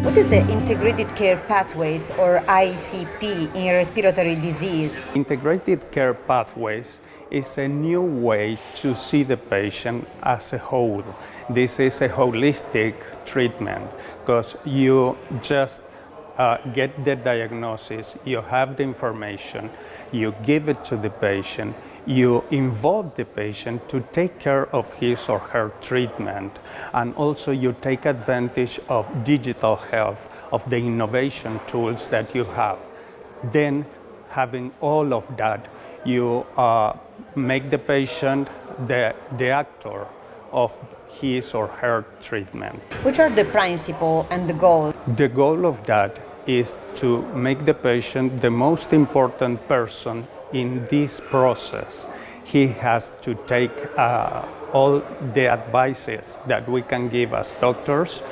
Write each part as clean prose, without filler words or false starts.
What is the integrated care pathways, or ICP, in respiratory disease? Integrated care pathways is a new way to see the patient as a whole. This is a holistic treatment because you just get the diagnosis, you have the information, you give it to the patient, you involve the patient to take care of his or her treatment, and also you take advantage of digital health, of the innovation tools that you have. Then, having all of that, you make the patient the actor of his or her treatment. Which are the principle and the goal? The goal of that is to make the patient the most important person in this process. He has to take all the advices that we can give as doctors.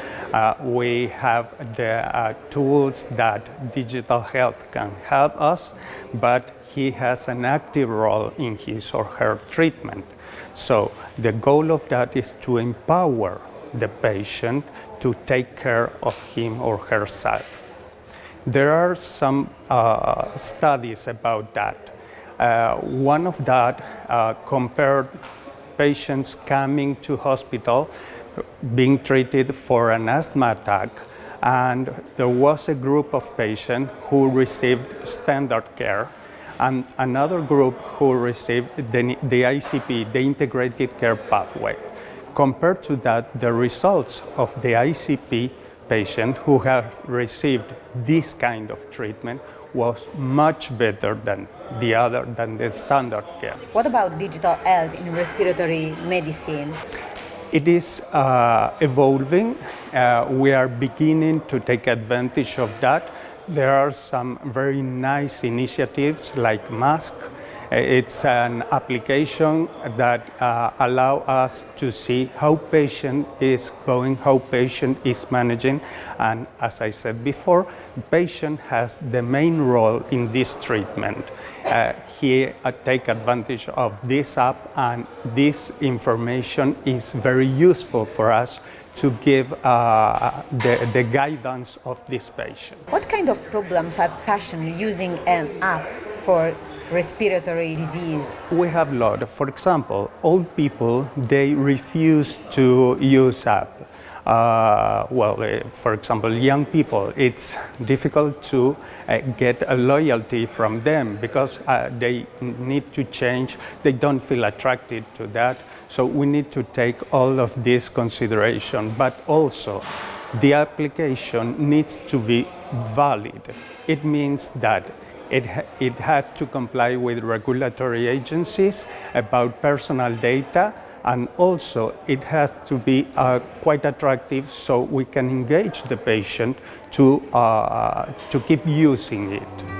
We have the tools that digital health can help us, but he has an active role in his or her treatment. So the goal of that is to empower the patient to take care of him or herself. There are some studies about that. One of that compared patients coming to hospital being treated for an asthma attack, and there was a group of patients who received standard care and another group who received the ICP, the integrated care pathway. Compared to that, the results of the ICP patient who have received this kind of treatment was much better than the standard care. What about digital health in respiratory medicine? It is evolving. We are beginning to take advantage of that. There are some very nice initiatives like MASK. It's an application that allows us to see how patient is going, how patient is managing, and as I said before, the patient has the main role in this treatment. He take advantage of this app, and this information is very useful for us to give the guidance of this patient. What kind of problems have patients using an app for respiratory disease? We have a lot. For example, old people, they refuse to use app. For example, young people, it's difficult to get a loyalty from them because they need to change. They don't feel attracted to that. So we need to take all of this consideration, but also the application needs to be valid. It means that it has to comply with regulatory agencies about personal data, and also it has to be quite attractive so we can engage the patient to keep using it.